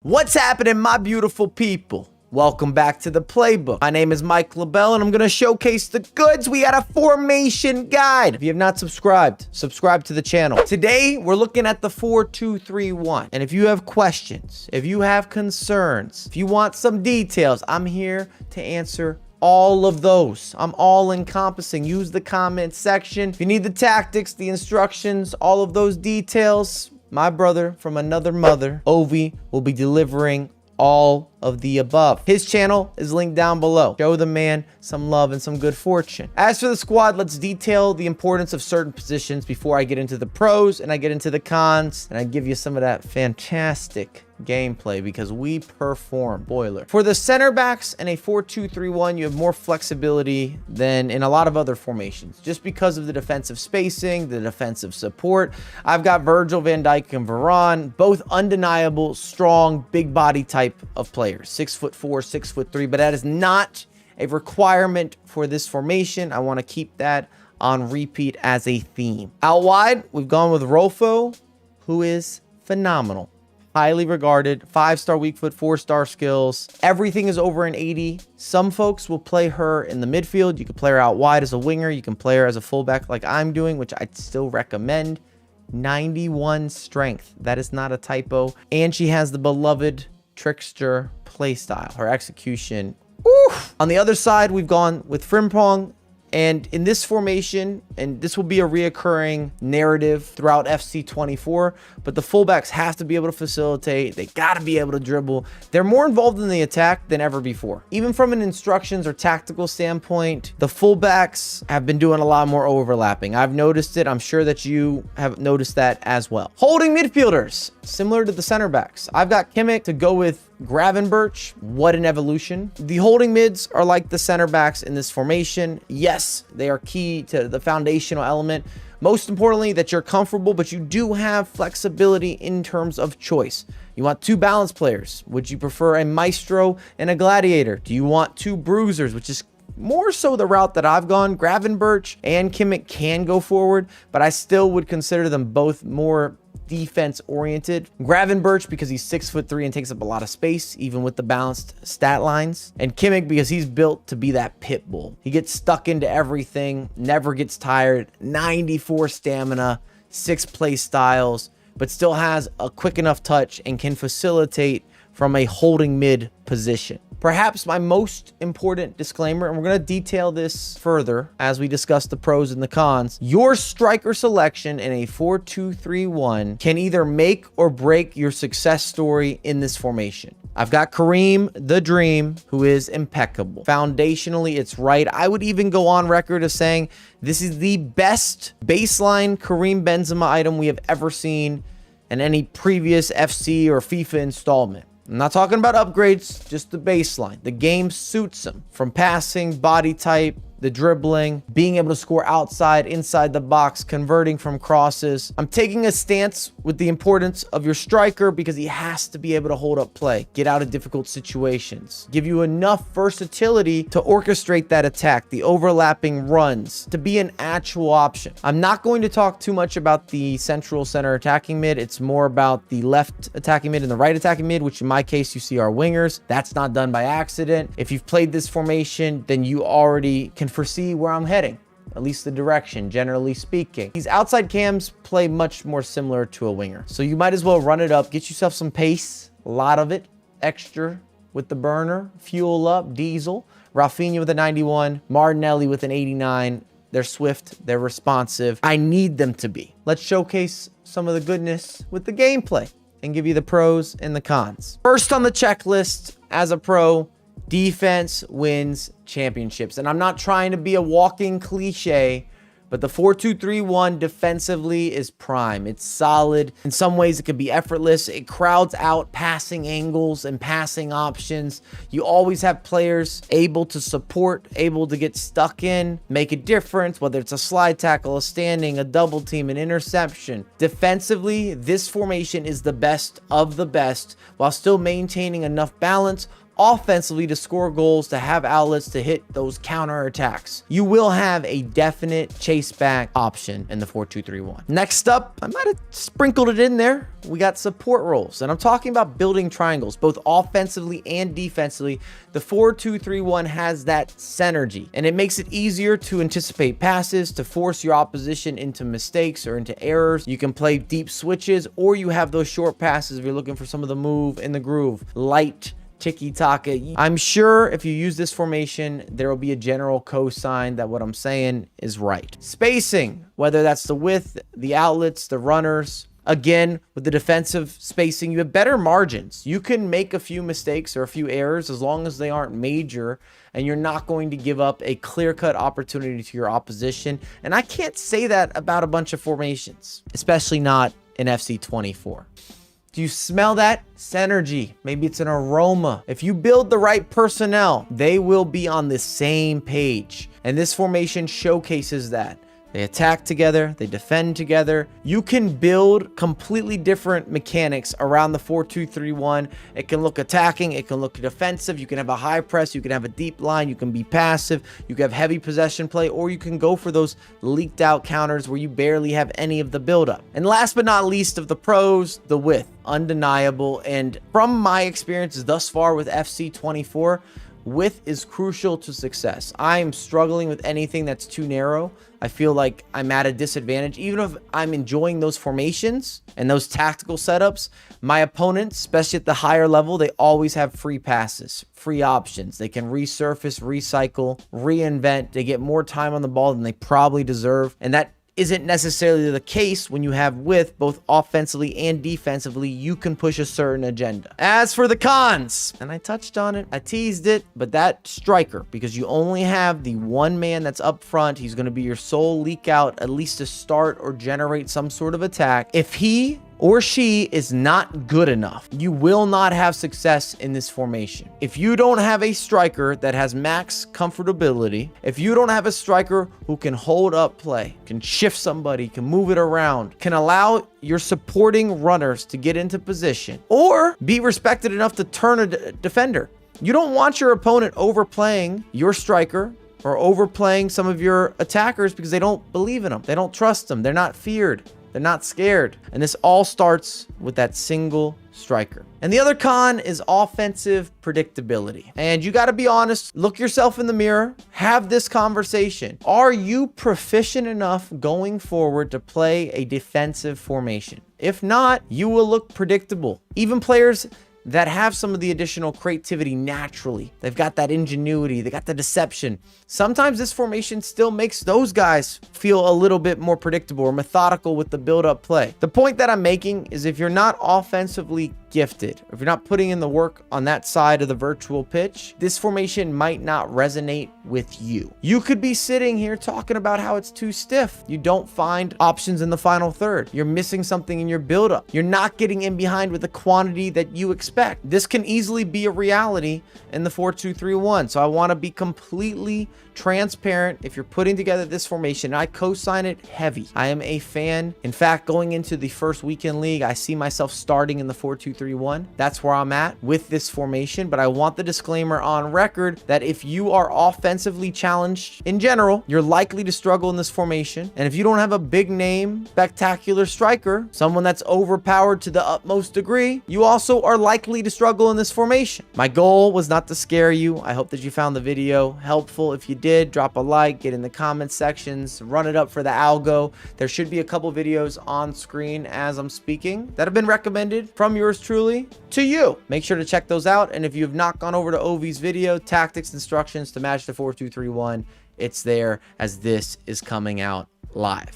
What's happening, my beautiful people? Welcome back to the playbook. My name is Mike LaBelle, and I'm going to showcase the goods. We got a formation guide. If you have not subscribed, subscribe to the channel. Today, we're looking at the 4-2-3-1. And if you have questions, if you have concerns, if you want some details, I'm here to answer all of those. I'm all encompassing. Use the comment section. If you need the tactics, the instructions, all of those details, my brother from another mother, Ovi, will be delivering all of the above. His channel is linked down below. Show the man some love and some good fortune. As for the squad, let's detail the importance of certain positions before I get into the pros and I get into the cons, and I give you some of that fantastic gameplay because we perform. Boiler. For the center backs in a 4-2-3-1, you have more flexibility than in a lot of other formations just because of the defensive spacing, the defensive support. I've got Virgil, Van Dijk, and Varane, both undeniable, strong, big body type of players. 6'4", 6'3", but that is not a requirement for this formation. I want to keep that on repeat as a theme. Out wide, we've gone with Rolfo, who is phenomenal. Highly regarded, 5-star weak foot, 4-star skills. Everything is over an 80. Some folks will play her in the midfield. You can play her out wide as a winger. You can play her as a fullback like I'm doing, which I'd still recommend. 91 strength. That is not a typo. And she has the beloved trickster playstyle. Her execution. Oof. On the other side, we've gone with Frimpong. And in this formation, and this will be a reoccurring narrative throughout FC 24, but the fullbacks have to be able to facilitate. They got to be able to dribble. They're more involved in the attack than ever before. Even from an instructions or tactical standpoint, the fullbacks have been doing a lot more overlapping. I've noticed it. I'm sure that you have noticed that as well. Holding midfielders, similar to the center backs. I've got Kimmich to go with Gravenberch. What an evolution. The holding mids are like the center backs in this formation. Yes, they are key to the foundational element. Most importantly, that you're comfortable, but you do have flexibility in terms of choice. You want two balanced players. Would you prefer a maestro and a gladiator? Do you want two bruisers, which is more so the route that I've gone? Gravenberch and Kimmich can go forward, but I still would consider them both more defense oriented. Gravenberch because he's 6'3" and takes up a lot of space, even with the balanced stat lines. And Kimmich because he's built to be that pit bull. He gets stuck into everything, never gets tired, 94 stamina, 6 play styles, but still has a quick enough touch and can facilitate from a holding mid position. Perhaps my most important disclaimer, and we're going to detail this further as we discuss the pros and the cons. Your striker selection in a 4-2-3-1 can either make or break your success story in this formation. I've got Kareem, the Dream, who is impeccable. Foundationally, it's right. I would even go on record as saying this is the best baseline Kareem Benzema item we have ever seen in any previous FC or FIFA installment. I'm not talking about upgrades, just the baseline. The game suits him. From passing, body type, the dribbling, being able to score outside, inside the box, converting from crosses. I'm taking a stance with the importance of your striker because he has to be able to hold up play, get out of difficult situations, give you enough versatility to orchestrate that attack, the overlapping runs, to be an actual option. I'm not going to talk too much about the central center attacking mid. It's more about the left attacking mid and the right attacking mid, which in my case, you see our wingers. That's not done by accident. If you've played this formation, then you already can foresee where I'm heading, at least the direction, generally speaking. These outside cams play much more similar to a winger. So you might as well run it up, get yourself some pace, a lot of it, extra with the burner, fuel up, diesel. Rafinha with a 91, Martinelli with an 89. They're swift, they're responsive. I need them to be. Let's showcase some of the goodness with the gameplay and give you the pros and the cons. First on the checklist, as a pro, defense wins championships. And I'm not trying to be a walking cliche, but the 4-2-3-1 defensively is prime. It's solid. In some ways, it could be effortless. It crowds out passing angles and passing options. You always have players able to support, able to get stuck in, make a difference, whether it's a slide tackle, a standing, a double team, an interception. Defensively, this formation is the best of the best while still maintaining enough balance, offensively to score goals, to have outlets, to hit those counter attacks. You will have a definite chase back option in the 4-2-3-1. Next up, I might have sprinkled it in there. We got support roles, and I'm talking about building triangles, both offensively and defensively. The 4-2-3-1 has that synergy, and it makes it easier to anticipate passes, to force your opposition into mistakes or into errors. You can play deep switches, or you have those short passes if you're looking for some of the move in the groove, light tiki-taka. I'm sure if you use this formation, there will be a general cosign that what I'm saying is right. Spacing, whether that's the width, the outlets, the runners. Again, with the defensive spacing, you have better margins. You can make a few mistakes or a few errors as long as they aren't major, and you're not going to give up a clear-cut opportunity to your opposition. And I can't say that about a bunch of formations, especially not in FC 24. Do you smell that? Synergy. Maybe it's an aroma. If you build the right personnel, they will be on the same page. And this formation showcases that. They attack together, they defend together. You can build completely different mechanics around the 4-2-3-1. It can look attacking, it can look defensive. You can have a high press, you can have a deep line, you can be passive, you can have heavy possession play, or you can go for those leaked out counters where you barely have any of the buildup. And last but not least of the pros, the width. Undeniable. And from my experiences thus far with FC 24, width is crucial to success. I am struggling with anything that's too narrow. I feel like I'm at a disadvantage. Even if I'm enjoying those formations and those tactical setups, my opponents, especially at the higher level, they always have free passes, free options. They can resurface, recycle, reinvent. They get more time on the ball than they probably deserve. And that isn't necessarily the case when you have width, both offensively and defensively. You can push a certain agenda. As for the cons, and I touched on it, I teased it, but that striker, because you only have the one man that's up front, he's going to be your sole leak out, at least to start or generate some sort of attack. If he or she is not good enough, you will not have success in this formation. If you don't have a striker that has max comfortability, if you don't have a striker who can hold up play, can shift somebody, can move it around, can allow your supporting runners to get into position, or be respected enough to turn a defender. You don't want your opponent overplaying your striker or overplaying some of your attackers because they don't believe in them. They don't trust them. They're not feared. They're not scared. And this all starts with that single striker. And the other con is offensive predictability. And you got to be honest, look yourself in the mirror, have this conversation. Are you proficient enough going forward to play a defensive formation? If not, you will look predictable. Even players that have some of the additional creativity naturally, they've got that ingenuity, they got the deception. Sometimes this formation still makes those guys feel a little bit more predictable or methodical with the build-up play. The point that I'm making is if you're not offensively gifted, if you're not putting in the work on that side of the virtual pitch, this formation might not resonate with you. You could be sitting here talking about how it's too stiff. You don't find options in the final third. You're missing something in your build-up. You're not getting in behind with the quantity that you expect. This can easily be a reality in the 4-2-3-1. So I want to be completely transparent. If you're putting together this formation, I co-sign it heavy. I am a fan. In fact, going into the first weekend league, I see myself starting in the 4-2-3-1. That's where I'm at with this formation. But I want the disclaimer on record that if you are offensively challenged in general, you're likely to struggle in this formation. And if you don't have a big name, spectacular striker, someone that's overpowered to the utmost degree, you also are likely to struggle in this formation. My goal was not to scare you. I hope that you found the video helpful. If you did, drop a like, get in the comment sections, run it up for the algo. There should be a couple videos on screen as I'm speaking that have been recommended from yours truly to you. Make sure to check those out. And if you have not gone over to Ovi's video, tactics, instructions to match the 4-2-3-1, it's there as this is coming out live.